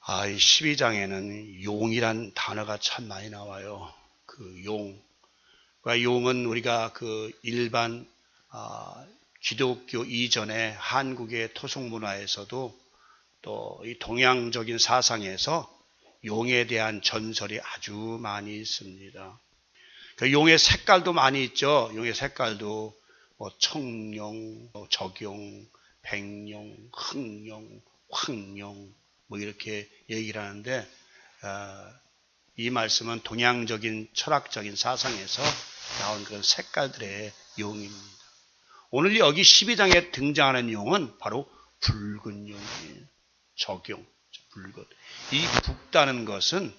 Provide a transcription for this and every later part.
이 12장에는 용이란 단어가 참 많이 나와요. 그 용. 용은 우리가 그 일반 기독교 이전에 한국의 토속 문화에서도 또 이 동양적인 사상에서 용에 대한 전설이 아주 많이 있습니다. 그 용의 색깔도 많이 있죠. 용의 색깔도 청용, 적용, 백용, 흑용, 황용 이렇게 얘기를 하는데 이 말씀은 동양적인 철학적인 사상에서 나온 그런 색깔들의 용입니다. 오늘 여기 12장에 등장하는 용은 바로 붉은 용이에요. 적용, 붉은. 이 붉다는 것은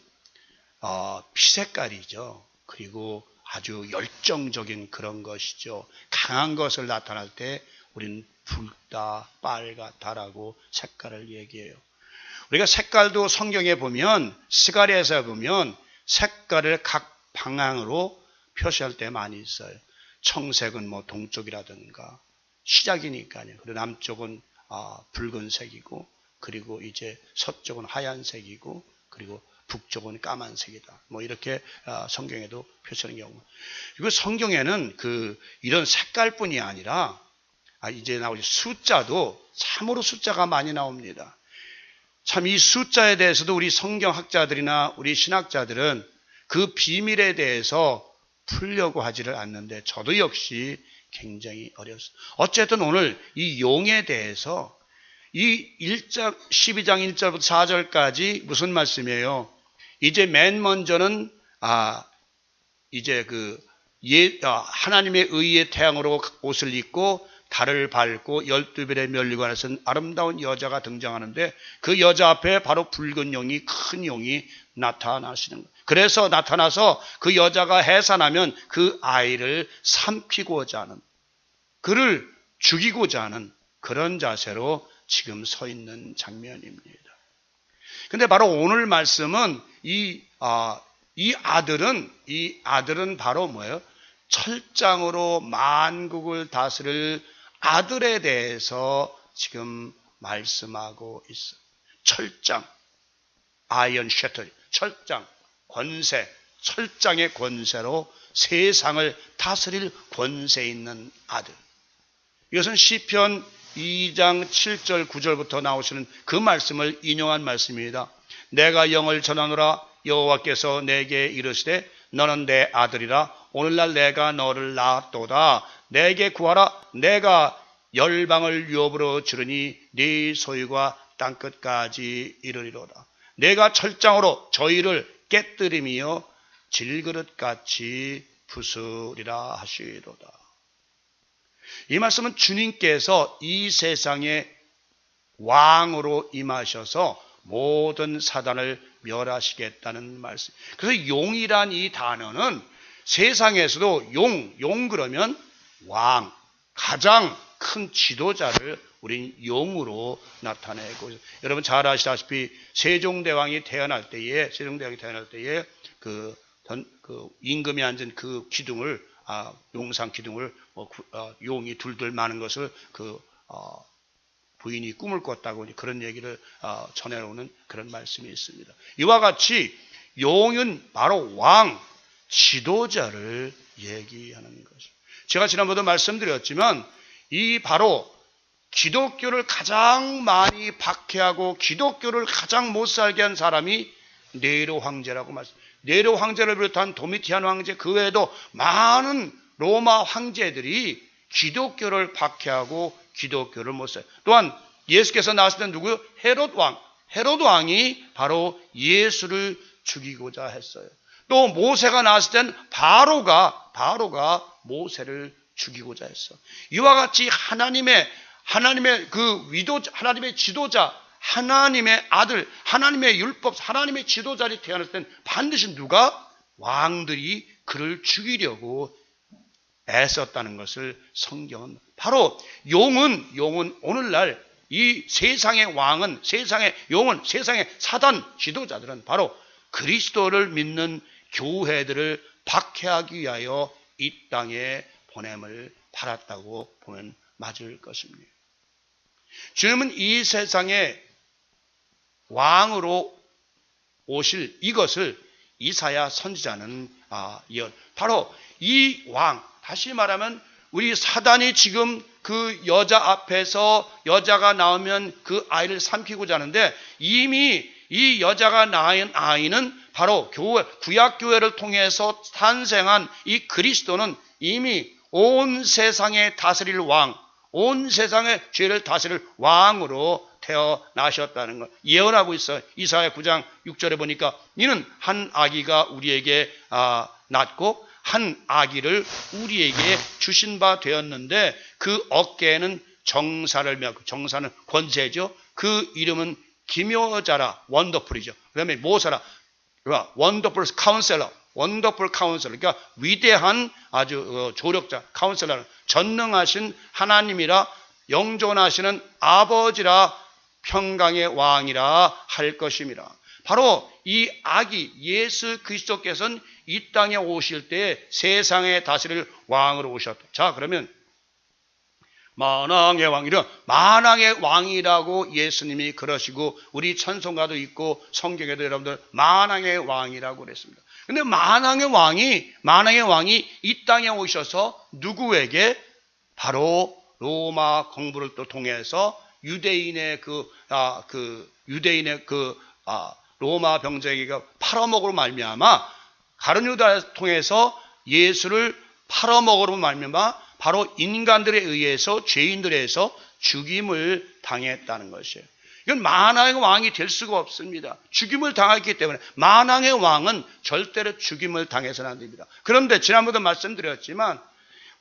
피색깔이죠. 그리고 아주 열정적인 그런 것이죠. 강한 것을 나타날 때 우리는 붉다, 빨갛다라고 색깔을 얘기해요. 우리가 색깔도 성경에 보면 스가랴에서 보면 색깔을 각 방향으로 표시할 때 많이 있어요. 청색은 동쪽이라든가 시작이니까요. 그리고 남쪽은 붉은색이고 그리고 이제 서쪽은 하얀색이고 그리고 북쪽은 까만색이다. 이렇게 성경에도 표시하는 경우. 그리고 성경에는 이런 색깔뿐이 아니라 이제 나올 숫자도 참으로 숫자가 많이 나옵니다. 참 이 숫자에 대해서도 우리 성경학자들이나 우리 신학자들은 그 비밀에 대해서 풀려고 하지를 않는데 저도 역시 굉장히 어려웠어요. 어쨌든 오늘 이 용에 대해서 이 12장 1절부터 4절까지 무슨 말씀이에요? 이제 맨 먼저는 이제 하나님의 의의 태양으로 옷을 입고 달을 밟고 12별의 면류관에 쓴 아름다운 여자가 등장하는데 그 여자 앞에 바로 붉은 용이 큰 용이 나타나시는 거예요. 그래서 나타나서 그 여자가 해산하면 그 아이를 삼키고자 하는, 그를 죽이고자 하는 그런 자세로 지금 서 있는 장면입니다. 근데 바로 오늘 말씀은 이 아들은 바로 뭐예요? 철장으로 만국을 다스릴 아들에 대해서 지금 말씀하고 있어요. 철장, 아이언 셔틀, 철장, 권세, 철장의 권세로 세상을 다스릴 권세 있는 아들. 이것은 시편 2장 7절 9절부터 나오시는 그 말씀을 인용한 말씀입니다. 내가 영을 전하노라. 여호와께서 내게 이르시되 너는 내 아들이라. 오늘날 내가 너를 낳았도다. 내게 구하라. 내가 열방을 유업으로 주르니 네 소유가 땅끝까지 이르리로다. 내가 철장으로 저희를 깨뜨리며 질그릇같이 부수리라 하시리로다. 이 말씀은 주님께서 이 세상의 왕으로 임하셔서 모든 사단을 멸하시겠다는 말씀. 그래서 용이란 이 단어는 세상에서도 용 그러면 왕, 가장 큰 지도자를 우린 용으로 나타내고 있어요. 여러분 잘 아시다시피 세종대왕이 태어날 때에 그 임금이 앉은 그 기둥을 용상 기둥을 용이 둘둘 마는 것을 부인이 꿈을 꿨다고 그런 얘기를 전해오는 그런 말씀이 있습니다. 이와 같이 용은 바로 왕, 지도자를 얘기하는 것이죠. 제가 지난번에도 말씀드렸지만 이 바로 기독교를 가장 많이 박해하고 기독교를 가장 못 살게 한 사람이 네로 황제라고 말씀합니다. 네로 황제를 비롯한 도미티안 황제 그 외에도 많은 로마 황제들이 기독교를 박해하고 기독교를 못 살아요. 또한 예수께서 나왔을 때 누구요? 헤롯 왕이 바로 예수를 죽이고자 했어요. 또 모세가 나왔을 땐 바로가 모세를 죽이고자 했어. 이와 같이 하나님의 하나님의 지도자, 하나님의 아들, 하나님의 율법, 하나님의 지도자를 태어났을 땐 반드시 누가? 왕들이 그를 죽이려고 애썼다는 것을 성경은 바로 용은 오늘날 이 세상의 왕은 세상의 사단 지도자들은 바로 그리스도를 믿는 교회들을 박해하기 위하여 이 땅에 보냄을 받았다고 보면 맞을 것입니다. 주님은 이 세상의 왕으로 오실 이것을 이사야 선지자는 예언. 바로 이 왕, 다시 말하면 우리 사단이 지금 그 여자 앞에서 여자가 나오면 그 아이를 삼키고자 하는데, 이미 이 여자가 낳은 아이는 바로 교회, 구약교회를 통해서 탄생한 이 그리스도는 이미 온 세상에 다스릴 왕, 온 세상의 죄를 다스릴 왕으로 태어나셨다는 걸 예언하고 있어요. 이사야 9장 6절에 보니까 이는 한 아기가 우리에게 낳고 한 아기를 우리에게 주신 바 되었는데 그 어깨에는 정사를 메고, 정사는 권세죠. 그 이름은 기묘자라, 원더풀이죠. 그 다음에 모사라, 원더풀 카운셀러, 원더풀 카운셀러, 그러니까 위대한 아주 조력자, 카운셀러, 전능하신 하나님이라, 영존하시는 아버지라, 평강의 왕이라 할 것입니다. 바로 이 아기 예수 그리스도께서는 이 땅에 오실 때 세상에 다스릴 왕으로 오셨다. 자, 그러면 만왕의 왕이라, 만왕의 왕이라고 예수님이 그러시고 우리 찬송가도 있고 성경에도 여러분들 만왕의 왕이라고 그랬습니다. 근데 만왕의 왕이 이 땅에 오셔서 누구에게? 바로 로마 공부를 또 통해서 유대인의 로마 병자에게 팔아먹으로 말미암아 가룟 유다를 통해서 예수를 팔아먹으로 말미암아 바로 인간들에 의해서, 죄인들에 의해서 죽임을 당했다는 것이에요. 이건 만왕의 왕이 될 수가 없습니다. 죽임을 당했기 때문에. 만왕의 왕은 절대로 죽임을 당해서는 안 됩니다. 그런데 지난번에도 말씀드렸지만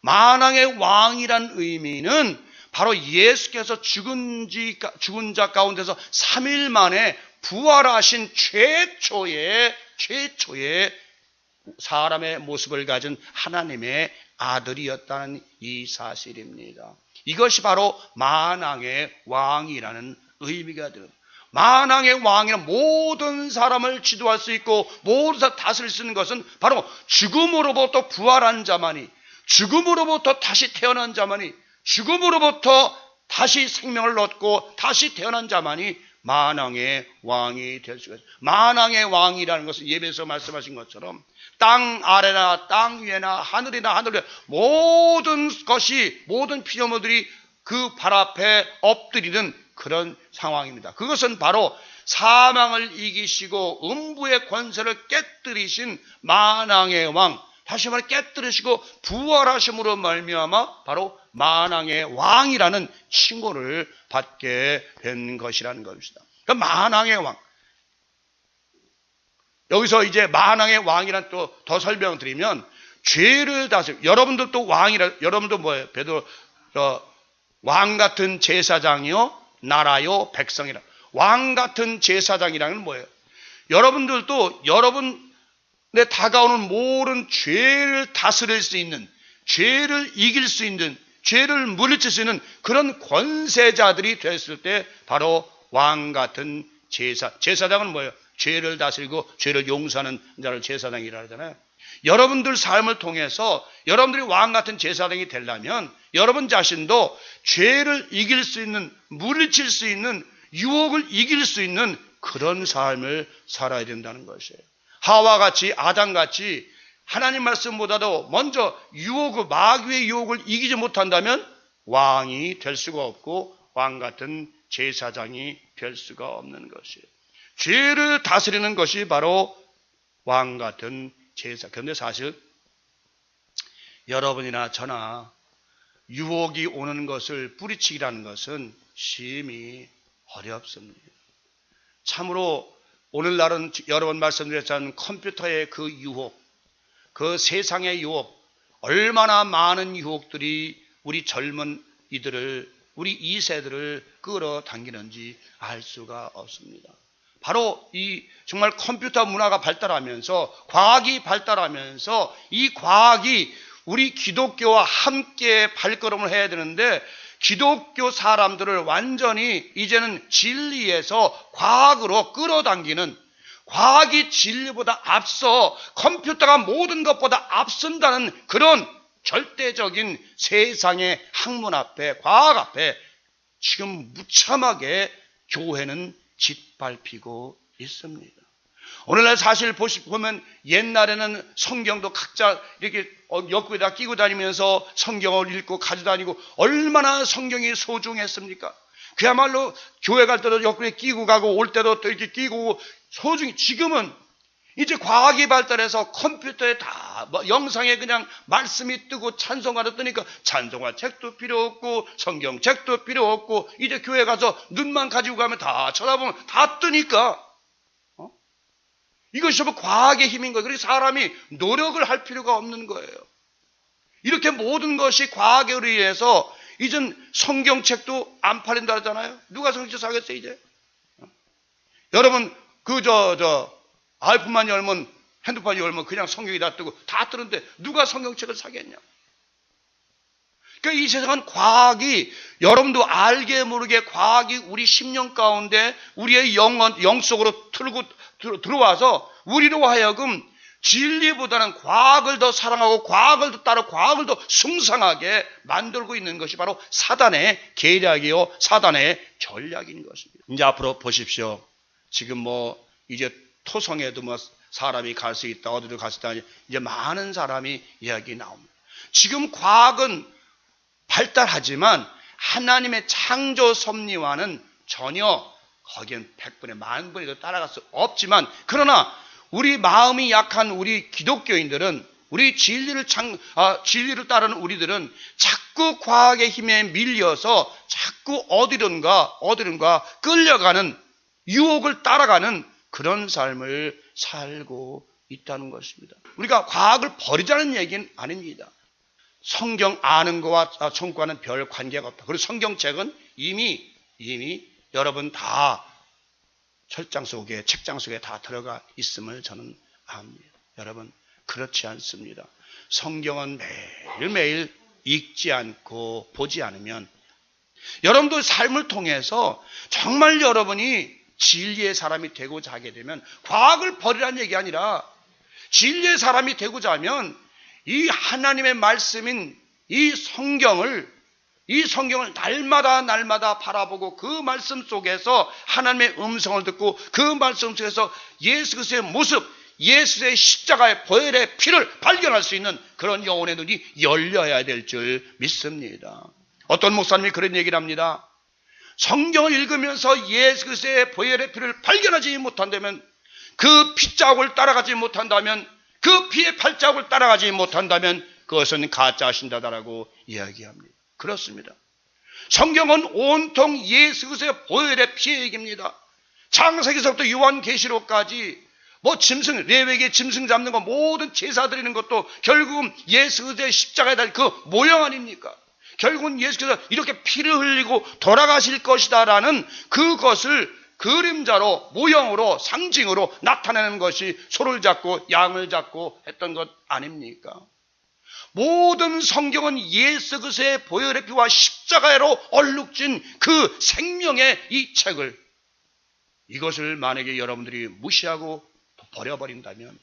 만왕의 왕이란 의미는 바로 예수께서 죽은 자 가운데서 3일 만에 부활하신 최초의 사람의 모습을 가진 하나님의 아들이었다는 이 사실입니다. 이것이 바로 만왕의 왕이라는 의미가 됩니다. 만왕의 왕이란 모든 사람을 지도할 수 있고 모든 사람을 다스릴 수 있는 것은 바로 죽음으로부터 부활한 자만이, 죽음으로부터 다시 태어난 자만이, 죽음으로부터 다시 생명을 얻고 다시 태어난 자만이 만왕의 왕이 될 수가 있어요. 만왕의 왕이라는 것은 예배에서 말씀하신 것처럼 땅 아래나 땅 위에나 하늘이나 하늘 위에 모든 것이, 모든 피조물들이 그 발 앞에 엎드리는 그런 상황입니다. 그것은 바로 사망을 이기시고 음부의 권세를 깨뜨리신 만왕의 왕, 다시 말해 깨뜨리시고 부활하심으로 말미암아 바로 만왕의 왕이라는 칭호를 받게 된 것이라는 것입니다. 그러니까 만왕의 왕. 여기서 이제 만왕의 왕이란 또 더 설명드리면 죄를 다스려, 여러분들도 왕이라, 여러분도 뭐예요? 베드로 왕 같은 제사장이요, 나라요, 백성이라. 왕 같은 제사장이라는 뭐예요? 여러분들도 여러분의 다가오는 모든 죄를 다스릴 수 있는, 죄를 이길 수 있는, 죄를 물리칠 수 있는 그런 권세자들이 됐을 때 바로 왕 같은 제사장은 뭐예요? 죄를 다스리고 죄를 용서하는 자를 제사장이라 하잖아요. 여러분들 삶을 통해서 여러분들이 왕 같은 제사장이 되려면 여러분 자신도 죄를 이길 수 있는, 물리칠 수 있는, 유혹을 이길 수 있는 그런 삶을 살아야 된다는 것이에요. 하와같이, 아담같이 하나님 말씀보다도 먼저 유혹을, 마귀의 유혹을 이기지 못한다면 왕이 될 수가 없고 왕 같은 제사장이 될 수가 없는 것이에요. 죄를 다스리는 것이 바로 왕 같은 제사. 그런데 사실 여러분이나 저나 유혹이 오는 것을 뿌리치기라는 것은 심히 어렵습니다. 참으로 오늘날은 여러 번 말씀드렸지만 컴퓨터의 그 유혹, 그 세상의 유혹, 얼마나 많은 유혹들이 우리 젊은 이들을, 우리 2세들을 끌어당기는지 알 수가 없습니다. 바로 이 정말 컴퓨터 문화가 발달하면서, 과학이 발달하면서 이 과학이 우리 기독교와 함께 발걸음을 해야 되는데 기독교 사람들을 완전히 이제는 진리에서 과학으로 끌어당기는, 과학이 진리보다 앞서 컴퓨터가 모든 것보다 앞선다는 그런 절대적인 세상의 학문 앞에, 과학 앞에 지금 무참하게 교회는 짓밟히고 있습니다. 오늘날 사실 보면 옛날에는 성경도 각자 이렇게 옆구리에다 끼고 다니면서 성경을 읽고 가져다니고 얼마나 성경이 소중했습니까? 그야말로 교회 갈 때도 옆구리에 끼고 가고 올 때도 또 이렇게 끼고 소중히. 지금은 이제 과학이 발달해서 컴퓨터에 다 영상에 그냥 말씀이 뜨고 찬송가도 뜨니까 찬송가 책도 필요 없고 성경책도 필요 없고 이제 교회 가서 눈만 가지고 가면 다 쳐다보면 다 뜨니까 이것이 뭐 과학의 힘인 거예요. 그래서 사람이 노력을 할 필요가 없는 거예요. 이렇게 모든 것이 과학에 의해서 이젠 성경책도 안 팔린다 하잖아요. 누가 성경책 사겠어요 이제? 여러분 아이폰만 열면 핸드폰이 열면 그냥 성경이 다 뜨고 다 뜨는데 누가 성경책을 사겠냐? 그러니까 이 세상은 과학이, 여러분도 알게 모르게 과학이 우리 심령 가운데 우리의 영 속으로 들어와서 우리로 하여금 진리보다는 과학을 더 사랑하고 과학을 더 따르고 과학을 더 숭상하게 만들고 있는 것이 바로 사단의 계략이요 사단의 전략인 것입니다. 이제 앞으로 보십시오. 지금 이제 토성에도 사람이 갈 수 있다, 어디로 갈 수 있다, 이제 많은 사람이 이야기 나옵니다. 지금 과학은 발달하지만 하나님의 창조 섭리와는 전혀 거기엔 100분의 10,000분에도 따라갈 수 없지만, 그러나 우리 마음이 약한 우리 기독교인들은, 우리 진리를 따르는 우리들은 자꾸 과학의 힘에 밀려서 자꾸 어디론가 끌려가는, 유혹을 따라가는 그런 삶을 살고 있다는 것입니다. 우리가 과학을 버리자는 얘기는 아닙니다. 성경 아는 거와 성과는 별 관계가 없다. 그리고 성경책은 이미 여러분 다 책장 속에 다 들어가 있음을 저는 압니다. 여러분, 그렇지 않습니다. 성경은 매일매일 읽지 않고 보지 않으면 여러분들 삶을 통해서 정말 여러분이 진리의 사람이 되고자 하게 되면, 과학을 버리라는 얘기 아니라 진리의 사람이 되고자 하면 이 하나님의 말씀인 이 성경을 날마다 바라보고 그 말씀 속에서 하나님의 음성을 듣고 그 말씀 속에서 예수 그리스도의 모습, 예수의 십자가의 보혈의 피를 발견할 수 있는 그런 영혼의 눈이 열려야 될 줄 믿습니다. 어떤 목사님이 그런 얘기를 합니다. 성경을 읽으면서 예수 그리스도의 보혈의 피를 발견하지 못한다면, 그 피자국을 따라가지 못한다면, 그 피의 발자국을 따라가지 못한다면 그것은 가짜 신다라고 이야기합니다. 그렇습니다. 성경은 온통 예수 그리스도의 보혈의 피의 얘기입니다. 창세기서부터 요한계시록까지 레위기의 짐승 잡는 거, 모든 제사 드리는 것도 결국은 예수 그리스도의 십자가에 달린 그 모형 아닙니까? 결국은 예수께서 이렇게 피를 흘리고 돌아가실 것이다라는 그것을 그림자로, 모형으로, 상징으로 나타내는 것이 소를 잡고 양을 잡고 했던 것 아닙니까? 모든 성경은 예수 그리스도의 보혈의 피와 십자가로 얼룩진 그 생명의 이 책을, 이것을 만약에 여러분들이 무시하고 버려버린다면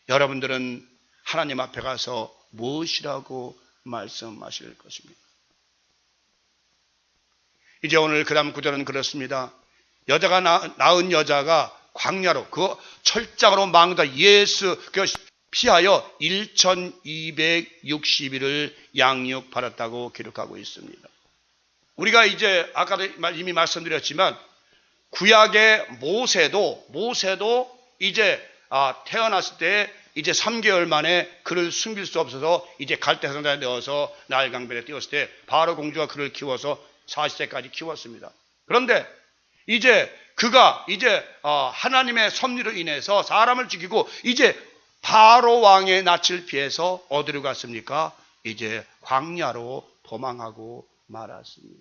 여러분들은 하나님 앞에 가서 무엇이라고 말씀하실 것입니다. 이제 오늘 그 다음 구절은 그렇습니다. 여자가 낳은 여자가 광야로 그 철장으로 망다 예수 피하여 1260일을 양육 받았다고 기록하고 있습니다. 우리가 이제 아까도 이미 말씀드렸지만 구약의 모세도 이제 태어났을 때 이제 3개월 만에 그를 숨길 수 없어서 이제 갈대상자에 넣어서 나일강변에 띄웠을 때 바로 공주가 그를 키워서 40세까지 키웠습니다. 그런데 이제 그가 하나님의 섭리로 인해서 사람을 죽이고 이제 바로 왕의 낯을 피해서 어디로 갔습니까? 이제 광야로 도망하고 말았습니다.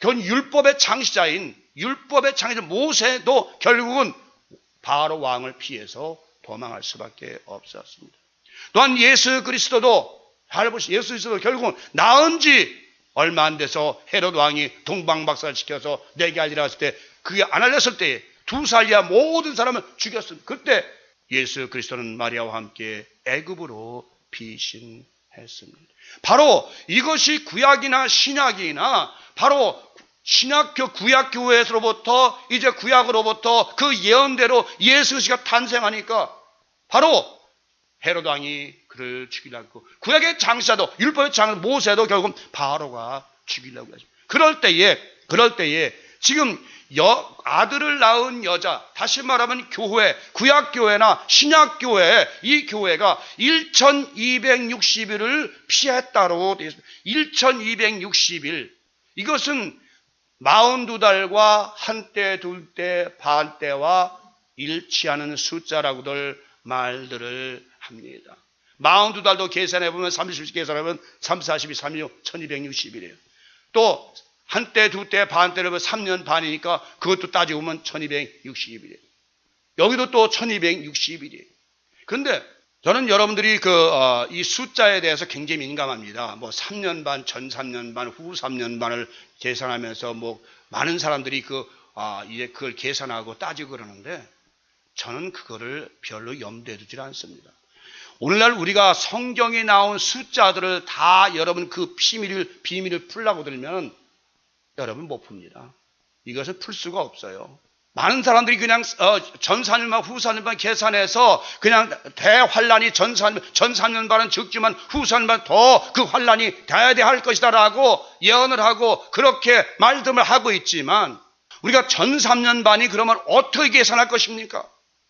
결국 율법의 창시자인 모세도 결국은 바로 왕을 피해서 도망할 수밖에 없었습니다. 또한 예수 그리스도도 결국은 낳은 지 얼마 안 돼서 헤롯 왕이 동방박사를 시켜서 내게 알리라 했을 때, 그게 안 알렸을 때 2살이야 모든 사람을 죽였습니다. 그때 예수 그리스도는 마리아와 함께 애굽으로 피신했습니다. 바로 이것이 구약이나 신약이나 바로 신약교 구약교회에서로부터 이제 구약으로부터 그 예언대로 예수 그리스도가 탄생하니까 바로 헤롯 왕이 그를 죽이려고, 구약의 장사도 율법의 장사 모세도 결국 바로가 죽이려고 하죠. 그럴 때에 지금 아들을 낳은 여자, 다시 말하면 교회, 구약교회나 신약교회, 이 교회가 1260일을 피했다고 되어 있습니다. 1260일. 이것은 42달과 한때, 둘때, 반때와 일치하는 숫자라고들 말들을 합니다. 42달도 계산해보면 30씩 계산하면 3, 42, 36, 1260일이에요. 또 한때, 두때, 반때를 3년 반이니까 그것도 따지고 보면 1260일이에요. 여기도 또 1260일이에요. 그런데 저는 여러분들이 이 숫자에 대해서 굉장히 민감합니다. 뭐 3년 반, 전 3년 반, 후 3년 반을 계산하면서 뭐 많은 사람들이 이제 그걸 계산하고 따지고 그러는데 저는 그거를 별로 염두에 두질 않습니다. 오늘날 우리가 성경에 나온 숫자들을 다 여러분 그 비밀을 풀라고 들면 여러분 못 풉니다. 이것을 풀 수가 없어요. 많은 사람들이 그냥 전 4년반 후 4년반 계산해서 그냥 대환란이 전 4년반은 적지만 후 4년반 더 그 환란이 돼야 할 것이다 라고 예언을 하고 그렇게 말씀을 하고 있지만 우리가 전 3년반이 그러면 어떻게 계산할 것입니까?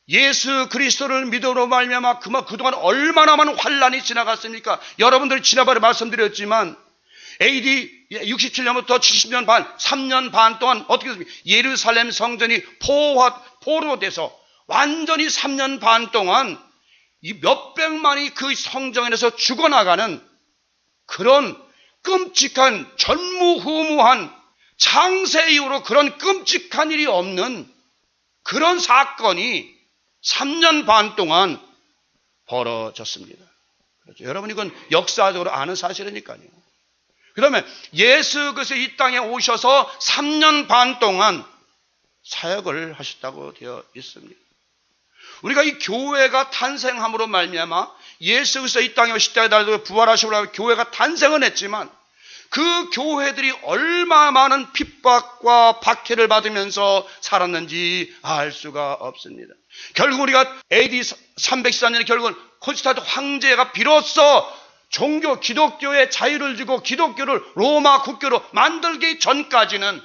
예수 그리스도를 믿음으로 말미암아 그동안 얼마나 많은 환란이 지나갔습니까? 여러분들이 지난번에 말씀드렸지만 AD 67년부터 70년 반, 3년 반 동안 어떻게 됐습니까? 예루살렘 성전이 포로 돼서 완전히 3년 반 동안 이 몇백만이 그 성전에서 죽어나가는 그런 끔찍한 전무후무한 창세 이후로 그런 끔찍한 일이 없는 그런 사건이 3년 반 동안 벌어졌습니다. 그렇죠. 여러분 이건 역사적으로 아는 사실이니까요. 그러면 예수 그리스도 이 땅에 오셔서 3년 반 동안 사역을 하셨다고 되어 있습니다. 우리가 이 교회가 탄생함으로 말미암아 예수 그리스도 이 땅에 오실 때 부활하시고 교회가 탄생은 했지만 그 교회들이 얼마나 많은 핍박과 박해를 받으면서 살았는지 알 수가 없습니다. 결국 우리가 AD 314년에 결국은 콘스탄티노 황제가 비로소 기독교의 자유를 주고 기독교를 로마 국교로 만들기 전까지는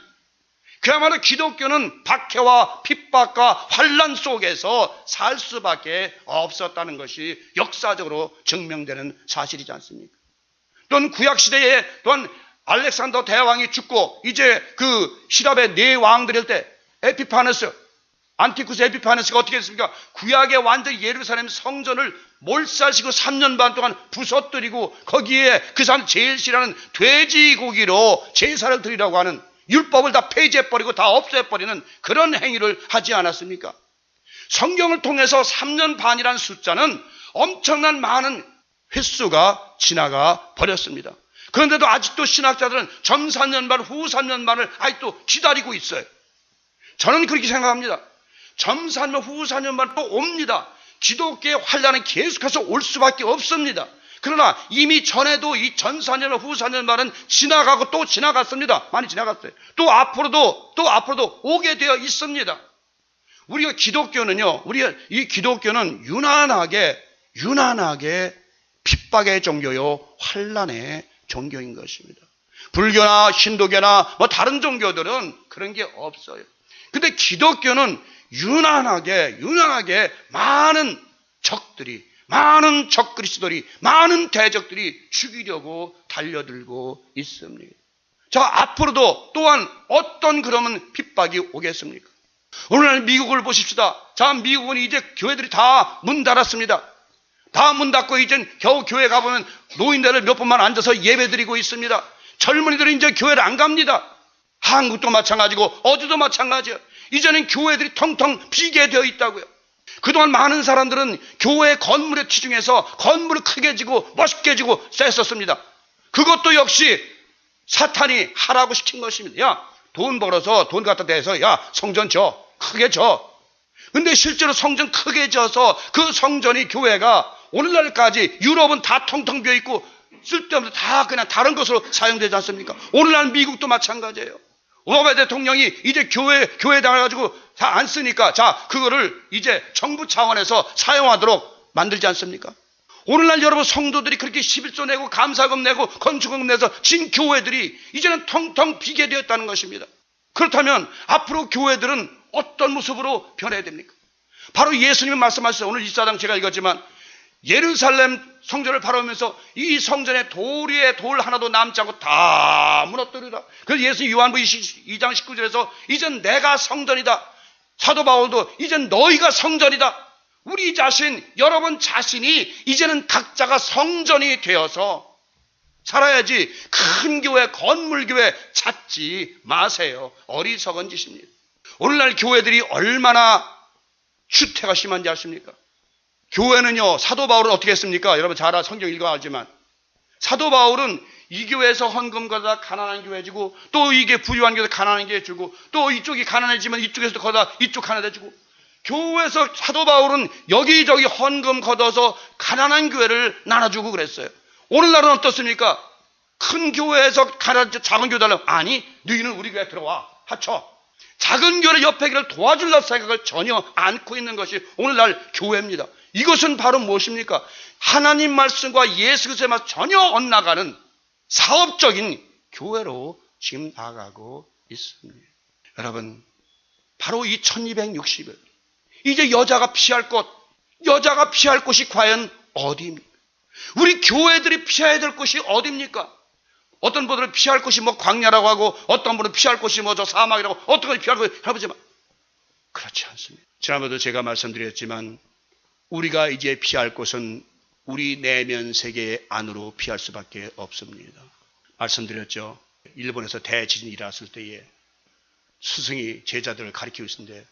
그야말로 기독교는 박해와 핍박과 환란 속에서 살 수밖에 없었다는 것이 역사적으로 증명되는 사실이지 않습니까? 또는 구약시대에 또한 알렉산더 대왕이 죽고 이제 그 시랍의 네 왕들일 때 안티쿠스 에피파네스가 어떻게 했습니까? 구약의 완전히 예루살렘 성전을 몰살시고 3년 반 동안 부서뜨리고 거기에 그 사람 제일 싫어하는 돼지고기로 제사를 드리라고 하는 율법을 다 폐지해버리고 다 없애버리는 그런 행위를 하지 않았습니까? 성경을 통해서 3년 반이라는 숫자는 엄청난 많은 횟수가 지나가 버렸습니다. 그런데도 아직도 신학자들은 전 3년 반, 후 3년 반을 아직도 기다리고 있어요. 저는 그렇게 생각합니다. 전 3년, 후 4년 반 또 옵니다. 기독교의 환란은 계속해서 올 수밖에 없습니다. 그러나 이미 전에도 이 전 4년, 후 4년 반은 지나가고 또 지나갔습니다. 많이 지나갔어요. 또 앞으로도 오게 되어 있습니다. 우리가 이 기독교는 유난하게 핍박의 종교요, 환란의 종교인 것입니다. 불교나 신도교나 뭐 다른 종교들은 그런 게 없어요. 근데 기독교는 유난하게 많은 적그리스도들이 많은 대적들이 죽이려고 달려들고 있습니다. 자, 앞으로도 또한 어떤 그러면 핍박이 오겠습니까? 오늘날 미국을 보십시다. 자, 미국은 이제 교회들이 다 문 닫았습니다. 다 문 닫고 이젠 겨우 교회 가보면 노인네들 몇 분만 앉아서 예배드리고 있습니다. 젊은이들은 이제 교회를 안 갑니다. 한국도 마찬가지고 어디도 마찬가지예요. 이제는 교회들이 텅텅 비게 되어 있다고요. 그동안 많은 사람들은 교회 건물에 치중해서 건물을 크게 지고 멋있게 지고 셌었습니다. 그것도 역시 사탄이 하라고 시킨 것입니다. 야, 돈 벌어서 돈 갖다 대서 야, 성전 크게 져. 근데 실제로 성전 크게 져서 그 성전이 교회가 오늘날까지 유럽은 다 텅텅 비어 있고 쓸데없는 다 그냥 다른 것으로 사용되지 않습니까? 오늘날 미국도 마찬가지예요. 오바마 대통령이 이제 교회 당해가지고 다 안 쓰니까 자, 그거를 이제 정부 차원에서 사용하도록 만들지 않습니까? 오늘날 여러분 성도들이 그렇게 11조 내고 감사금 내고 건축금 내서 진 교회들이 이제는 텅텅 비게 되었다는 것입니다. 그렇다면 앞으로 교회들은 어떤 모습으로 변해야 됩니까? 바로 예수님이 말씀하셨어요. 오늘 24장 제가 읽었지만 예루살렘 성전을 바라보면서 이 성전의 돌 위에 돌 하나도 남지 않고 다 무너뜨리라. 그래서 예수님 요한복음 2장 19절에서 이젠 내가 성전이다. 사도 바울도 이젠 너희가 성전이다. 우리 자신, 여러분 자신이 이제는 각자가 성전이 되어서 살아야지 큰 교회, 건물교회 찾지 마세요. 어리석은 짓입니다. 오늘날 교회들이 얼마나 추태가 심한지 아십니까? 교회는요, 사도 바울은 어떻게 했습니까? 여러분 잘 성경 읽어 알지만 사도 바울은 이 교회에서 헌금 거다 가난한 교회 주고, 또 이게 부유한 교회에서 가난한 교회 주고, 또 이쪽이 가난해지면 이쪽에서도 거다 이쪽 가난해 주고, 교회에서 사도 바울은 여기저기 헌금 걷어서 가난한 교회를 나눠주고 그랬어요. 오늘날은 어떻습니까? 큰 교회에서 작은 교회 달라고, 아니 너희는 우리 교회에 들어와 합쳐. 작은 교회 옆에 길을 도와줄 생각을 전혀 않고 있는 것이 오늘날 교회입니다. 이것은 바로 무엇입니까? 하나님 말씀과 예수 그리스도의 말씀 전혀 엇나가는 사업적인 교회로 지금 나가고 있습니다. 여러분, 바로 이 1260일 이제 여자가 피할 곳이 과연 어디입니까? 우리 교회들이 피해야 될 곳이 어디입니까? 어떤 분들은 피할 곳이 뭐 광야라고 하고, 어떤 분은 피할 곳이 뭐 저 사막이라고, 어떤 분이 피할 곳이 해보지만 그렇지 않습니다. 지난번에도 제가 말씀드렸지만 우리가 이제 피할 곳은 우리 내면 세계 안으로 피할 수밖에 없습니다. 말씀드렸죠. 일본에서 대지진이 일어났을 때에 스승이 제자들을 가리키고 있었는데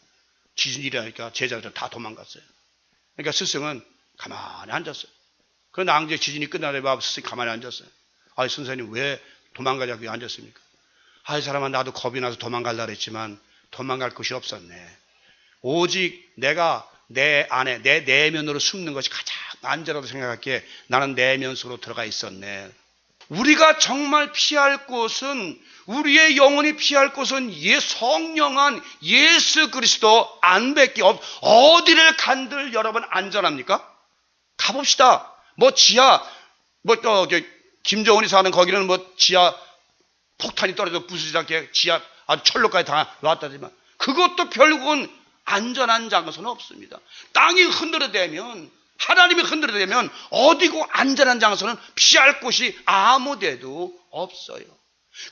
지진이 일어나니까 제자들은 다 도망갔어요. 그러니까 스승은 가만히 앉았어요. 그런데 앙제 지진이 끝나려면 스승이 가만히 앉았어요. 아, 선생님 왜 도망가자고 앉았습니까? 아, 이 사람아, 나도 겁이 나서 도망가려고 했지만 도망갈 곳이 없었네. 오직 내가 내 안에 내 내면으로 숨는 것이 가장 안전하다고 생각할게 나는 내면 속으로 들어가 있었네. 우리가 정말 피할 곳은, 우리의 영혼이 피할 곳은 성령한 예수 그리스도 안밖에 없. 어디를 간들 여러분 안전합니까? 가봅시다. 뭐 지하, 김정은이 사는 거기는 뭐 지하 폭탄이 떨어져 부수지 않게 지하 아주 철로까지 다 놨다지만 그것도 결국은 안전한 장소는 없습니다. 땅이 흔들어대면, 하나님이 흔들어대면 어디고 안전한 장소는 피할 곳이 아무 데도 없어요.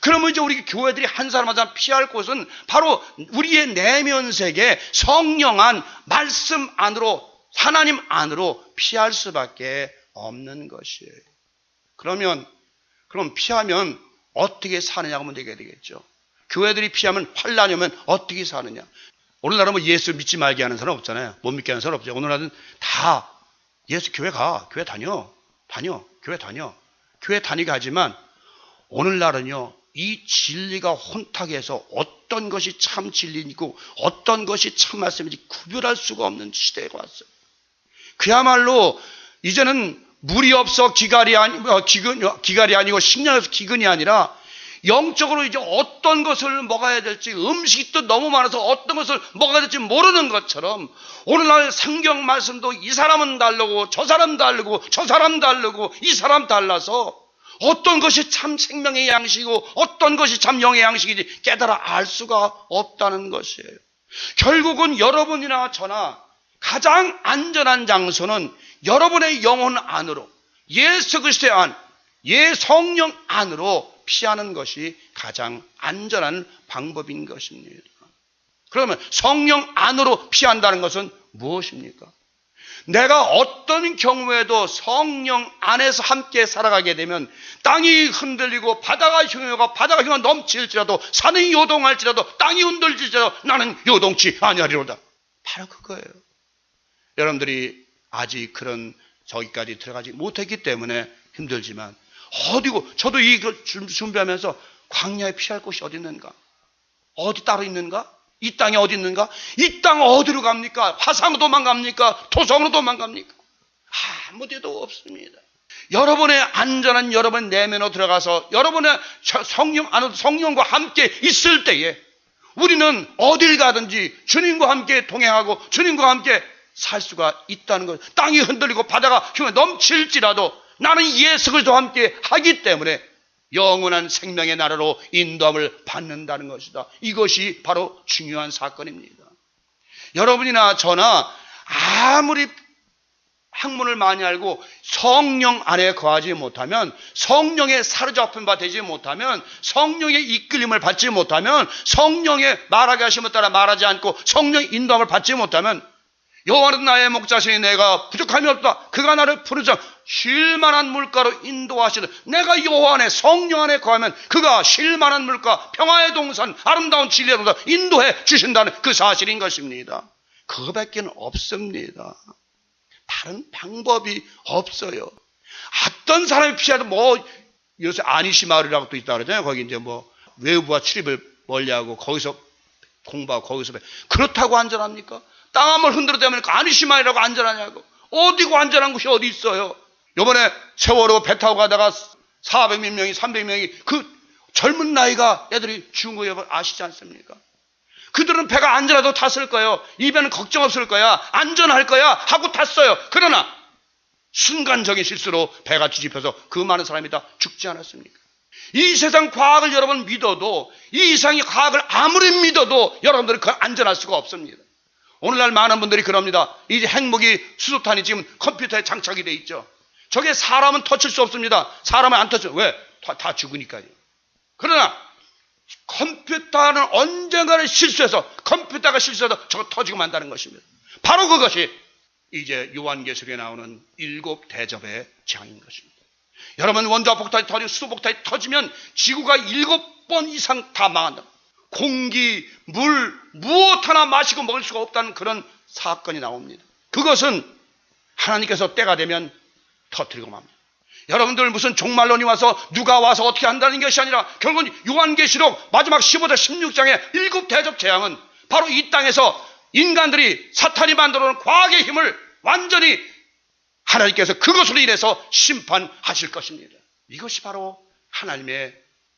그러면 이제 우리 교회들이 한 사람 한 사람 피할 곳은 바로 우리의 내면 세계 성령한 말씀 안으로, 하나님 안으로 피할 수밖에 없는 것이에요. 그럼 피하면 어떻게 사느냐고 문제가 되겠죠. 교회들이 피하면 환란이 오면 어떻게 사느냐. 오늘날은 뭐 예수 믿지 말게 하는 사람 없잖아요. 못 믿게 하는 사람 없죠. 오늘날은 다 예수 교회 가, 교회 다녀, 교회 다녀, 교회 다니게 하지만 오늘날은요, 이 진리가 혼탁해서 어떤 것이 참 진리이고 어떤 것이 참 말씀인지 구별할 수가 없는 시대가 왔어요. 그야말로 이제는 물이 없어 기갈이 아니고 식량이 없어 기근이 아니라 영적으로 이제 어떤 것을 먹어야 될지, 음식이 또 너무 많아서 어떤 것을 먹어야 될지 모르는 것처럼 오늘날 성경 말씀도 이 사람은 다르고 저 사람 다르고 저 사람 다르고 이 사람 달라서 어떤 것이 참 생명의 양식이고 어떤 것이 참 영의 양식인지 깨달아 알 수가 없다는 것이에요. 결국은 여러분이나 저나 가장 안전한 장소는 여러분의 영혼 안으로, 예수 그리스도의 안, 성령 안으로 피하는 것이 가장 안전한 방법인 것입니다. 그러면 성령 안으로 피한다는 것은 무엇입니까? 내가 어떤 경우에도 성령 안에서 함께 살아가게 되면 땅이 흔들리고 바다가 흉하고 넘칠지라도 산이 요동할지라도 땅이 흔들릴지라도 나는 요동치 아니하리로다. 바로 그거예요. 여러분들이 아직 그런 저기까지 들어가지 못했기 때문에 힘들지만 어디고, 저도 이걸 준비하면서 광야에 피할 곳이 어디 있는가? 어디 따로 있는가? 이 땅에 어디 있는가? 이 땅 어디로 갑니까? 화상으로 도망갑니까? 토성으로 도망갑니까? 아무 데도 없습니다. 여러분의 안전한 여러분 내면으로 들어가서 여러분의 성령 안으로 성령과 함께 있을 때에 우리는 어딜 가든지 주님과 함께 동행하고 주님과 함께 살 수가 있다는 것. 땅이 흔들리고 바다가 흉에 넘칠지라도 나는 예수 그리스도와 함께 하기 때문에 영원한 생명의 나라로 인도함을 받는다는 것이다. 이것이 바로 중요한 사건입니다. 여러분이나 저나 아무리 학문을 많이 알고 성령 안에 거하지 못하면, 성령의 사로잡힌 바 되지 못하면, 성령의 이끌림을 받지 못하면, 성령의 말하게 하심을 따라 말하지 않고 성령의 인도함을 받지 못하면, 여호와는 나의 목자시니 내가 부족함이 없다. 그가 나를 푸르자 쉴만한 물가로 인도하시는, 내가 여호와 안에 성령 안에 거하면 그가 쉴만한 물가, 평화의 동산, 아름다운 진리의 동산 인도해 주신다는 그 사실인 것입니다. 그거밖에 없습니다. 다른 방법이 없어요. 어떤 사람이 피해도 요새 아니시 마을이라고 또 있다 그러잖아요. 거기 이제 외부와 출입을 멀리하고 거기서 공부하고 거기서 그렇다고 안전합니까? 땅 한번 흔들어대면 아니시 마을이라고 안전하냐고. 어디고 안전한 곳이 어디 있어요? 요번에 세월호 배 타고 가다가 400몇 명이 300명이 그 젊은 나이가 애들이 죽은 거 여러분 아시지 않습니까? 그들은 배가 안전하다고 탔을 거예요. 이 배는 걱정 없을 거야. 안전할 거야 하고 탔어요. 그러나 순간적인 실수로 배가 뒤집혀서 그 많은 사람이 다 죽지 않았습니까? 이 세상 과학을 여러분 믿어도, 이 이상의 과학을 아무리 믿어도 여러분들은 그 안전할 수가 없습니다. 오늘날 많은 분들이 그럽니다. 이제 핵무기 수소탄이 지금 컴퓨터에 장착이 돼 있죠. 저게 사람은 터칠 수 없습니다. 사람은 안 터져. 왜? 다 죽으니까요. 그러나 컴퓨터는 언젠가는 실수해서, 컴퓨터가 실수해서 저거 터지고 만다는 것입니다. 바로 그것이 이제 요한계시록에 나오는 7 대접의 재앙인 것입니다. 여러분, 원자력 폭탄이 터지고 수소 폭탄이 터지면 지구가 7번 이상 다 망한다. 공기, 물, 무엇 하나 마시고 먹을 수가 없다는 그런 사건이 나옵니다. 그것은 하나님께서 때가 되면 터뜨리고 맙니다. 여러분들 무슨 종말론이 와서 누가 와서 어떻게 한다는 것이 아니라 결국은 요한계시록 마지막 15절 16장의 7 대접 재앙은 바로 이 땅에서 인간들이 사탄이 만들어놓은 과학의 힘을 완전히 하나님께서 그것으로 인해서 심판하실 것입니다. 이것이 바로 하나님의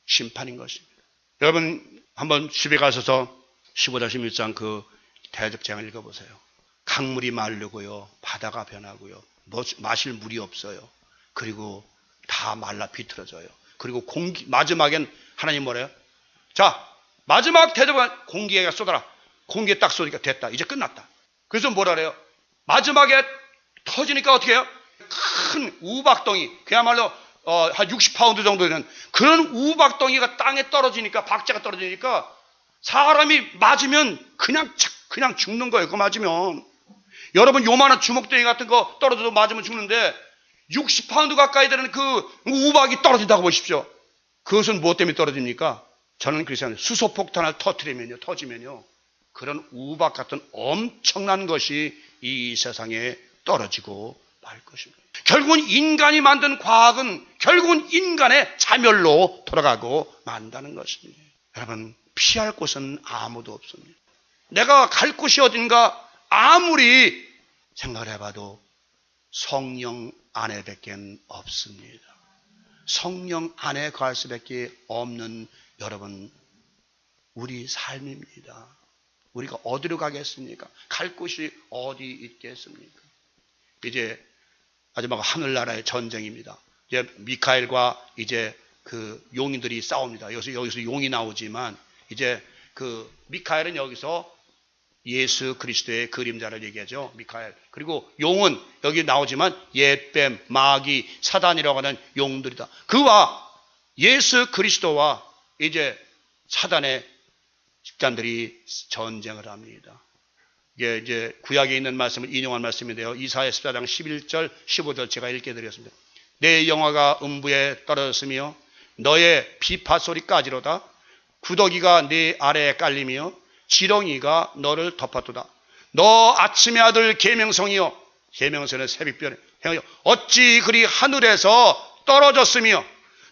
심판인 것입니다. 여러분 한번 집에 가셔서 15절 16장 그 대접 재앙을 읽어보세요. 강물이 마르고요, 바다가 변하고요, 마실 물이 없어요. 그리고 다 말라 비틀어져요. 그리고 마지막엔 하나님 뭐래요? 자, 마지막 대접은 공기가 쏟아라. 공기에 딱 쏟으니까 됐다. 이제 끝났다. 그래서 뭐라 그래요? 마지막에 터지니까 어떻게 해요? 큰 우박덩이, 그야말로 한 60파운드 정도 되는 그런 우박덩이가 땅에 떨어지니까, 박자가 떨어지니까 사람이 맞으면 그냥 죽는 거예요. 그거 맞으면. 여러분 요만한 주먹덩이 같은 거 떨어져도 맞으면 죽는데 60파운드 가까이 되는 그 우박이 떨어진다고 보십시오. 그것은 무엇 때문에 떨어집니까? 저는 그렇게 생각해요. 수소폭탄을 터지면요, 그런 우박 같은 엄청난 것이 이 세상에 떨어지고 말 것입니다. 결국은 인간이 만든 과학은 결국은 인간의 자멸로 돌아가고 만다는 것입니다. 여러분, 피할 곳은 아무도 없습니다. 내가 갈 곳이 어딘가 아무리 생각을 해봐도 성령 안에밖에 없습니다. 성령 안에 갈 수밖에 없는 여러분, 우리 삶입니다. 우리가 어디로 가겠습니까? 갈 곳이 어디 있겠습니까? 이제 마지막 하늘나라의 전쟁입니다. 이제 미카엘과 이제 그 용인들이 싸웁니다. 여기서 용이 나오지만 이제 그 미카엘은 여기서 예수 그리스도의 그림자를 얘기하죠. 미카엘. 그리고 용은 여기 나오지만 옛뱀, 마귀, 사단이라고 하는 용들이다. 그와 예수 그리스도와 이제 사단의 집단들이 전쟁을 합니다. 이게 이제 구약에 있는 말씀을 인용한 말씀인데요. 이사야 14장 11절 15절 제가 읽게 드렸습니다. 내 영화가 음부에 떨어졌으며 너의 비파 소리까지로다. 구더기가 네 아래에 깔리며 지렁이가 너를 덮었도다. 너 아침의 아들 계명성이여, 계명성은 새벽별에 행하여 어찌 그리 하늘에서 떨어졌으며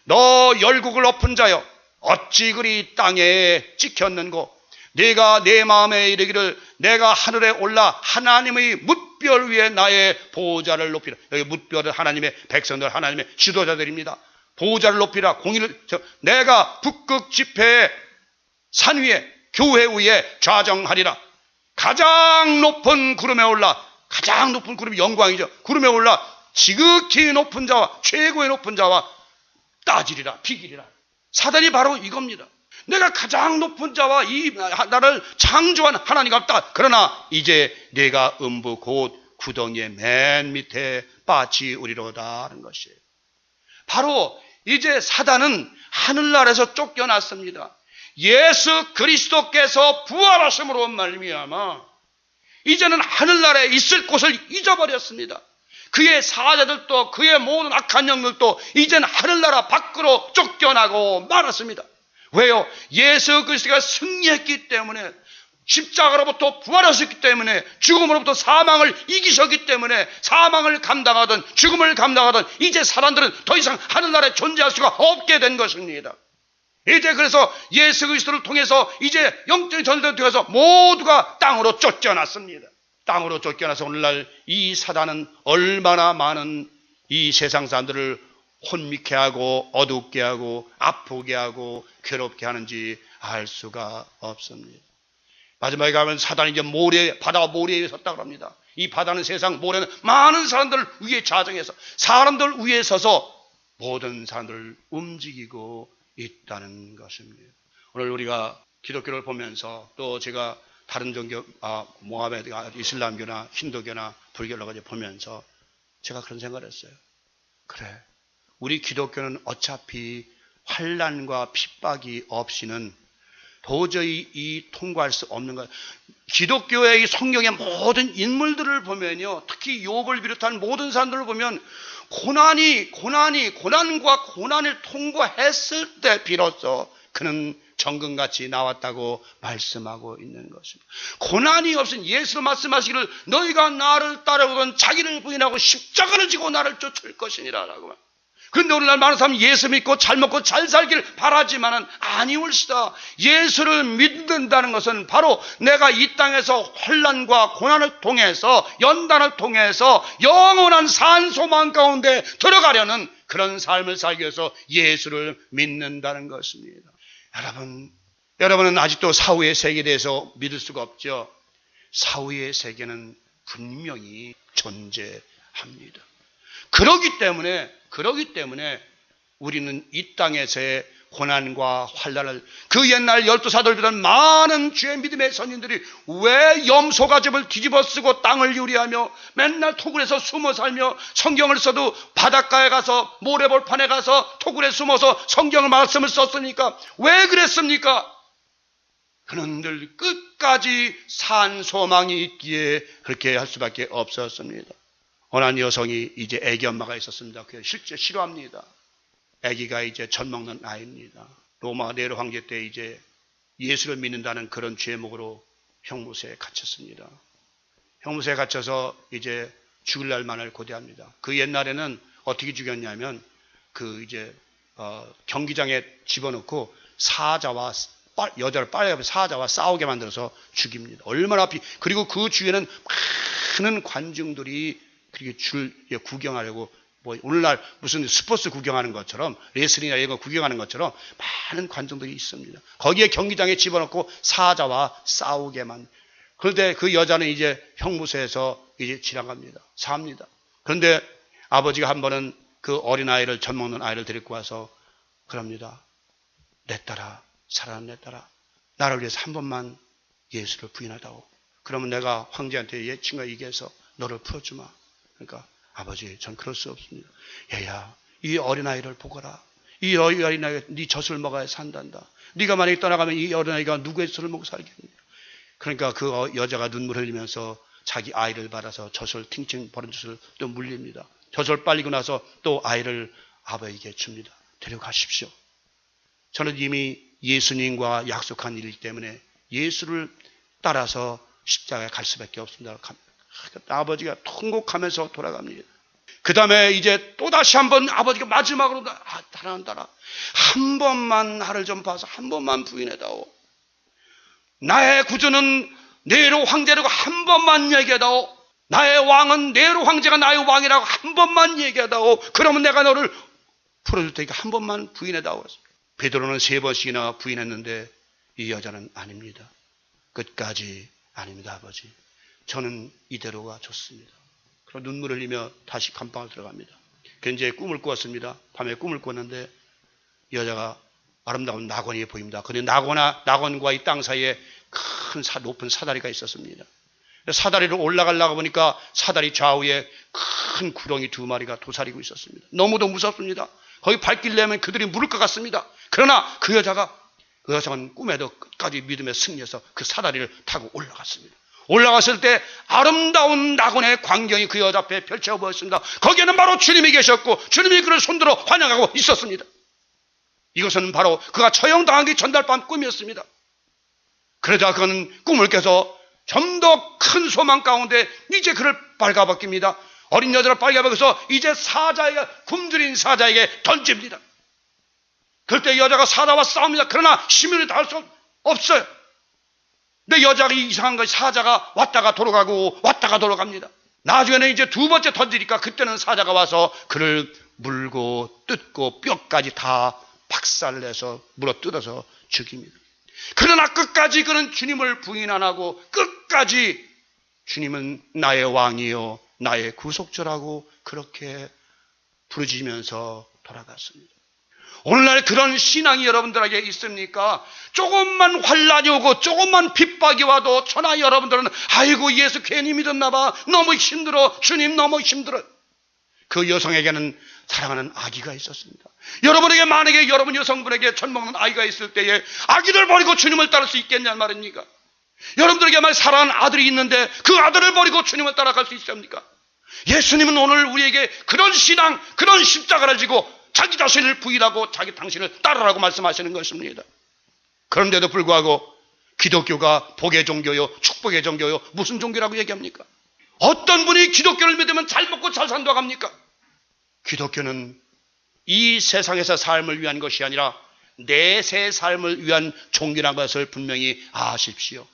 너 열국을 엎은 자여 어찌 그리 땅에 찍혔는고 네가 내 마음에 이르기를 내가 하늘에 올라 하나님의 뭇별 위에 나의 보호자를 높이라. 여기 뭇별은 하나님의 백성들, 하나님의 지도자들입니다. 보호자를 높이라. 공의를, 내가 북극 지폐의 산 위에 교회 위에 좌정하리라. 가장 높은 구름에 올라, 가장 높은 구름이 영광이죠. 구름에 올라 지극히 높은 자와 최고의 높은 자와 따지리라, 비기리라. 사단이 바로 이겁니다. 내가 가장 높은 자와 이 나를 창조한 하나님이 없다. 그러나 이제 내가 음부 곧 구덩이의 맨 밑에 빠지우리로다 하는 것이에요. 바로 이제 사단은 하늘나라에서 쫓겨났습니다. 예수 그리스도께서 부활하심으로 말미암아 이제는 하늘나라에 있을 곳을 잊어버렸습니다. 그의 사자들도 그의 모든 악한 영들도 이제는 하늘나라 밖으로 쫓겨나고 말았습니다. 왜요? 예수 그리스도가 승리했기 때문에, 십자가로부터 부활하셨기 때문에, 죽음으로부터 사망을 이기셨기 때문에, 사망을 감당하던 죽음을 감당하던 이제 사람들은 더 이상 하늘나라에 존재할 수가 없게 된 것입니다. 이제 그래서 예수 그리스도를 통해서 이제 영적인 전쟁을 통해서 모두가 땅으로 쫓겨났습니다. 땅으로 쫓겨나서 오늘날 이 사단은 얼마나 많은 이 세상 사람들을 혼미케 하고 어둡게 하고 아프게 하고 괴롭게 하는지 알 수가 없습니다. 마지막에 가면 사단이 이제 바다 모래에 섰다고 합니다. 이 바다는 세상 모래는 많은 사람들을 위에 자정해서 사람들 위에 서서 모든 사람들을 움직이고 있다는 것입니다. 오늘 우리가 기독교를 보면서 또 제가 다른 종교, 모하메드, 이슬람교나 힌두교나 불교를 가지고 보면서 제가 그런 생각을 했어요. 그래, 우리 기독교는 어차피 환난과 핍박이 없이는 도저히 이 통과할 수 없는 것. 기독교의 이 성경의 모든 인물들을 보면요, 특히 욥을 비롯한 모든 사람들을 보면 고난과 고난을 통과했을 때 비로소 그는 정금같이 나왔다고 말씀하고 있는 것입니다. 고난이 없인 예수로 말씀하시기를 너희가 나를 따르거든 자기를 부인하고 십자가를 지고 나를 쫓을 것이니라 라고. 그런데 오늘날 많은 사람이 예수 믿고 잘 먹고 잘 살길 바라지만은 아니올시다. 예수를 믿는다는 것은 바로 내가 이 땅에서 환난과 고난을 통해서 연단을 통해서 영원한 산소망 가운데 들어가려는 그런 삶을 살기 위해서 예수를 믿는다는 것입니다. 여러분은 아직도 사후의 세계에 대해서 믿을 수가 없죠. 사후의 세계는 분명히 존재합니다. 그러기 때문에 우리는 이 땅에서의 고난과 환난을, 그 옛날 12사도를 비롯한 많은 주의 믿음의 선인들이 왜 염소가집을 뒤집어 쓰고 땅을 유리하며 맨날 토굴에서 숨어 살며 성경을 써도 바닷가에 가서 모래볼판에 가서 토굴에 숨어서 성경을 말씀을 썼습니까? 왜 그랬습니까? 그놈들 끝까지 산 소망이 있기에 그렇게 할 수밖에 없었습니다. 어느 한 여성이 이제 아기 엄마가 있었습니다. 그게 실제 싫어합니다. 아기가 이제 젖 먹는 아이입니다. 로마 네로 황제 때 이제 예수를 믿는다는 그런 죄목으로 형무소에 갇혔습니다. 형무소에 갇혀서 이제 죽을 날만을 고대합니다. 그 옛날에는 어떻게 죽였냐면 경기장에 집어넣고 여자를 빨아서 사자와 싸우게 만들어서 죽입니다. 얼마나 그리고 그 주위에는 많은 관중들이 그렇게 구경하려고, 오늘날 무슨 스포츠 구경하는 것처럼, 레슬링이나 이런 거 구경하는 것처럼 많은 관중들이 있습니다. 거기에 경기장에 집어넣고 사자와 싸우게만. 그런데 그 여자는 이제 형무소에서 이제 지나갑니다. 삽니다. 그런데 아버지가 한 번은 그 어린아이를, 젖 먹는 아이를 데리고 와서 그럽니다. 내 딸아, 사랑하는 내 딸아, 나를 위해서 한 번만 예수를 부인하다오. 그러면 내가 황제한테 친구가 얘기해서 너를 풀어주마. 그러니까 아버지, 전 그럴 수 없습니다. 얘야, 이 어린아이를 보거라. 이 어린아이가 네 젖을 먹어야 산단다. 네가 만약에 떠나가면 이 어린아이가 누구의 젖을 먹고 살겠냐. 그러니까 그 여자가 눈물 흘리면서 자기 아이를 받아서 젖을 팅팅 버린 젖을 또 물립니다. 젖을 빨리고 나서 또 아이를 아버지에게 줍니다. 데려가십시오. 저는 이미 예수님과 약속한 일이기 때문에 예수를 따라서 십자가에 갈 수밖에 없습니다. 아버지가 통곡하면서 돌아갑니다. 그 다음에 이제 또다시 한번 아버지가 마지막으로 사랑하는 딸아, 한 번만 나를 좀 봐서 한 번만 부인해다오. 나의 구주는 네로 황제라고 한 번만 얘기하다오. 나의 왕은 네로 황제가 나의 왕이라고 한 번만 얘기하다오. 그러면 내가 너를 풀어줄 테니까 한 번만 부인해다오. 베드로는 3번씩이나 부인했는데 이 여자는 아닙니다. 끝까지 아닙니다, 아버지. 저는 이대로가 좋습니다. 그리고 눈물을 흘리며 다시 감방을 들어갑니다. 이제 꿈을 꾸었습니다. 밤에 꿈을 꾸었는데 여자가 아름다운 낙원이 보입니다. 그런데 낙원과 이 땅 사이에 큰 높은 사다리가 있었습니다. 사다리를 올라가려고 보니까 사다리 좌우에 큰 구렁이 2마리가 도사리고 있었습니다. 너무도 무섭습니다. 거기 발길내면 그들이 물을 것 같습니다. 그러나 그 여자는 꿈에도 끝까지 믿음에 승리해서 그 사다리를 타고 올라갔습니다. 올라갔을 때 아름다운 낙원의 광경이 그 여자 앞에 펼쳐 보였습니다. 거기에는 바로 주님이 계셨고 주님이 그를 손들어 환영하고 있었습니다. 이것은 바로 그가 처형당하기 전날 꿈이었습니다. 그러자 그는 꿈을 깨서 좀 더 큰 소망 가운데 이제 그를 발가벗깁니다. 어린 여자를 발가벗겨서 이제 굶주린 사자에게 던집니다. 그럴 때 여자가 사자와 싸웁니다. 그러나 힘을 다할 수 없어요. 근데 여자가 이상한 것이 사자가 왔다가 돌아가고 왔다가 돌아갑니다. 나중에는 이제 2번째 던지니까 그때는 사자가 와서 그를 물고 뜯고 뼈까지 다 박살내서 물어 뜯어서 죽입니다. 그러나 끝까지 그는 주님을 부인 안 하고 끝까지 주님은 나의 왕이요 나의 구속주라고 그렇게 부르짖으면서 돌아갔습니다. 오늘날 그런 신앙이 여러분들에게 있습니까? 조금만 환란이 오고 조금만 핍박이 와도 저나 여러분들은 아이고 예수 괜히 믿었나 봐. 너무 힘들어. 주님 너무 힘들어. 그 여성에게는 사랑하는 아기가 있었습니다. 여러분에게 만약에 여러분 여성분에게 젖먹는 아이가 있을 때에 아기를 버리고 주님을 따를 수 있겠냐 말입니까? 여러분들에게 만약 사랑하는 아들이 있는데 그 아들을 버리고 주님을 따라갈 수 있습니까? 예수님은 오늘 우리에게 그런 신앙, 그런 십자가를 지고 자기 자신을 부인하고 당신을 따르라고 말씀하시는 것입니다. 그런데도 불구하고 기독교가 복의 종교요, 축복의 종교요, 무슨 종교라고 얘기합니까? 어떤 분이 기독교를 믿으면 잘 먹고 잘 산다고 합니까? 기독교는 이 세상에서 삶을 위한 것이 아니라 내세 삶을 위한 종교라는 것을 분명히 아십시오.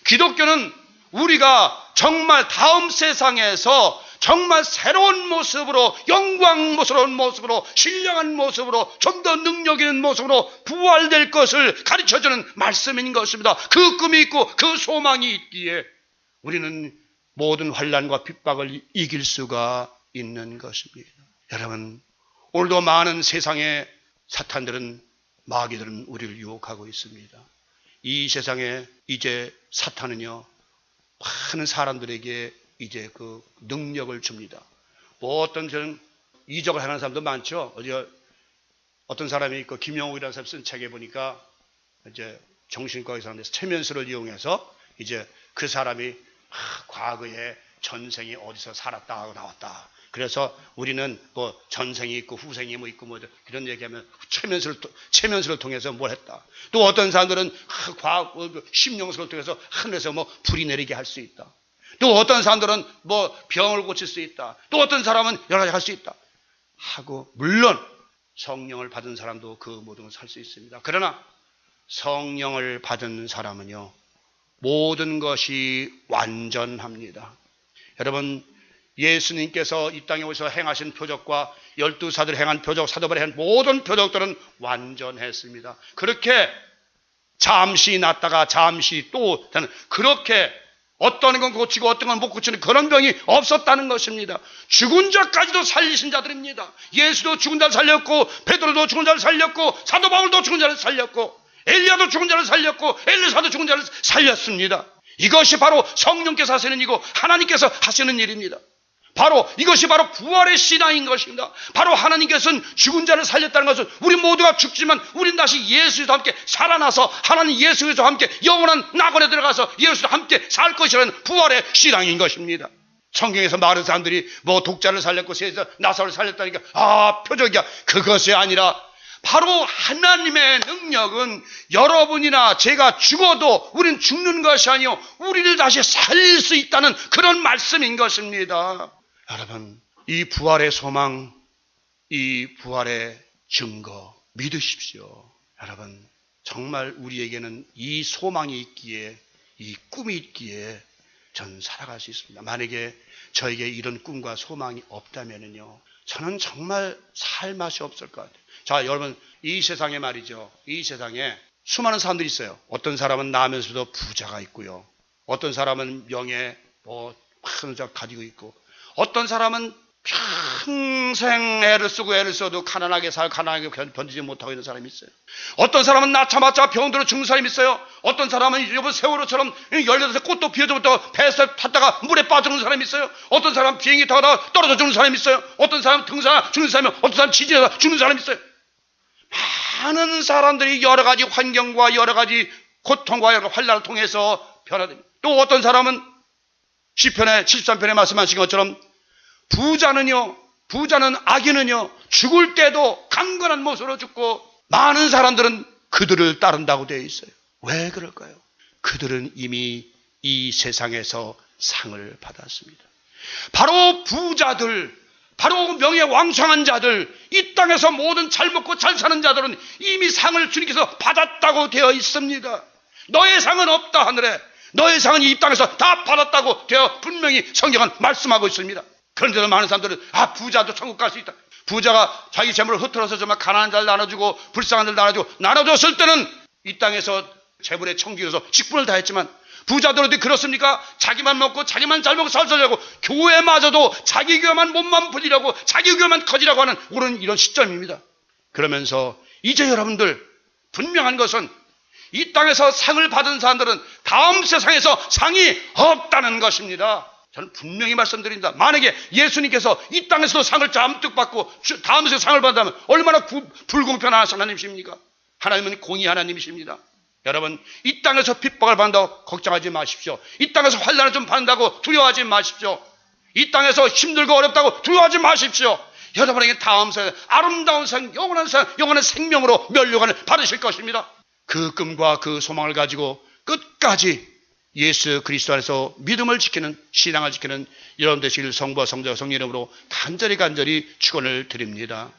기독교는 우리가 정말 다음 세상에서 정말 새로운 모습으로, 영광스러운 모습으로, 신령한 모습으로, 좀 더 능력 있는 모습으로 부활될 것을 가르쳐주는 말씀인 것입니다. 그 꿈이 있고 그 소망이 있기에 우리는 모든 환난과 핍박을 이길 수가 있는 것입니다. 여러분, 오늘도 많은 세상의 사탄들은, 마귀들은 우리를 유혹하고 있습니다. 이 세상에 이제 사탄은요, 많은 사람들에게 이제 그 능력을 줍니다. 뭐 어떤 저는 이적을 하는 사람도 많죠. 어떤 사람이 그 김영욱이라는 사람 쓴 책에 보니까 이제 정신과 의사인데서 최면수를 이용해서 이제 그 사람이 과거에 전생이 어디서 살았다 하고 나왔다. 그래서 우리는 뭐 전생이 있고 후생이 뭐 있고 뭐 그런 얘기하면 최면수를 통해서 뭘 했다. 또 어떤 사람들은 과학 심령술을 통해서 하늘에서 뭐 불이 내리게 할 수 있다. 또 어떤 사람들은 뭐 병을 고칠 수 있다. 또 어떤 사람은 여러 가지 할 수 있다. 하고 물론 성령을 받은 사람도 그 모든 것을 할 수 있습니다. 그러나 성령을 받은 사람은요, 모든 것이 완전합니다. 여러분, 예수님께서 이 땅에 오셔서 행하신 표적과 12사들 행한 표적, 사도바울이 한 모든 표적들은 완전했습니다. 그렇게 잠시 났다가 잠시 또 그렇게 어떤 건 고치고 어떤 건 못 고치는 그런 병이 없었다는 것입니다. 죽은 자까지도 살리신 자들입니다. 예수도 죽은 자를 살렸고, 베드로도 죽은 자를 살렸고, 사도 바울도 죽은 자를 살렸고, 엘리야도 죽은 자를 살렸고, 엘리사도 죽은 자를 살렸습니다. 이것이 바로 성령께서 하시는 일이고 하나님께서 하시는 일입니다. 바로 이것이 바로 부활의 신앙인 것입니다. 바로 하나님께서는 죽은 자를 살렸다는 것은 우리 모두가 죽지만 우린 다시 예수와 함께 살아나서 하나님 예수와 함께 영원한 낙원에 들어가서 예수와 함께 살 것이라는 부활의 신앙인 것입니다. 성경에서 많은 사람들이 뭐 독자를 살렸고 나사로를 살렸다니까 표적이야. 그것이 아니라 바로 하나님의 능력은 여러분이나 제가 죽어도 우린 죽는 것이 아니요 우리를 다시 살릴 수 있다는 그런 말씀인 것입니다. 여러분, 이 부활의 소망, 이 부활의 증거 믿으십시오. 여러분, 정말 우리에게는 이 소망이 있기에, 이 꿈이 있기에 전 살아갈 수 있습니다. 만약에 저에게 이런 꿈과 소망이 없다면요, 저는 정말 살 맛이 없을 것 같아요. 자, 여러분, 이 세상에 말이죠. 이 세상에 수많은 사람들이 있어요. 어떤 사람은 나면서도 부자가 있고요. 어떤 사람은 명예, 큰 적 가지고 있고, 어떤 사람은 평생 애를 쓰고 애를 써도 가난하게 견디지 못하고 있는 사람이 있어요. 어떤 사람은 낳자마자 병들어 죽는 사람이 있어요. 어떤 사람은 이번 세월호처럼 18살 꽃도 피어져부터 배에서 탔다가 물에 빠져주는 사람이 있어요. 어떤 사람은 비행기 타다가 떨어져 죽는 사람이 있어요. 어떤 사람은 등산하다 죽는 사람이, 어떤 사람은 지진하다 죽는 사람이 있어요. 많은 사람들이 여러 가지 환경과 여러 가지 고통과 여러 환란을 통해서 변화됩니다. 또 어떤 사람은 시편의 73편에 말씀하신 것처럼 부자는 악인은요, 죽을 때도 강건한 모습으로 죽고, 많은 사람들은 그들을 따른다고 되어 있어요. 왜 그럴까요? 그들은 이미 이 세상에서 상을 받았습니다. 바로 부자들, 바로 명예왕창한 자들, 이 땅에서 모든 잘 먹고 잘 사는 자들은 이미 상을 주님께서 받았다고 되어 있습니다. 너의 상은 없다 하늘에, 너의 상은 이 땅에서 다 받았다고 되어 분명히 성경은 말씀하고 있습니다. 그런데도 많은 사람들은 부자도 천국 갈 수 있다. 부자가 자기 재물을 흐트러서 정말 가난한 자를 나눠주고 불쌍한 자를 나눠주고, 나눠줬을 때는 이 땅에서 재물의 청기여서 직분을 다했지만, 부자들도 그렇습니까? 자기만 먹고 자기만 잘 먹고 살살자고, 교회마저도 자기 교회만 몸만 부리려고, 자기 교회만 커지라고 하는 옳은 이런 시점입니다. 그러면서 이제 여러분들 분명한 것은, 이 땅에서 상을 받은 사람들은 다음 세상에서 상이 없다는 것입니다. 저는 분명히 말씀드립니다. 만약에 예수님께서 이 땅에서도 상을 잔뜩 받고 다음 세상에 상을 받는다면 얼마나 불공평한 하나님이십니까? 하나님은 공의 하나님이십니다. 여러분, 이 땅에서 핍박을 받는다고 걱정하지 마십시오. 이 땅에서 환난을 좀 받는다고 두려워하지 마십시오. 이 땅에서 힘들고 어렵다고 두려워하지 마십시오. 여러분에게 다음 세상에 아름다운 생, 영원한 생명으로 면류관을 받으실 것입니다. 그 꿈과 그 소망을 가지고 끝까지 예수 그리스도 안에서 믿음을 지키는, 신앙을 지키는 여러분 되시길 성부와 성자와 성령 이름으로 간절히 축원을 드립니다.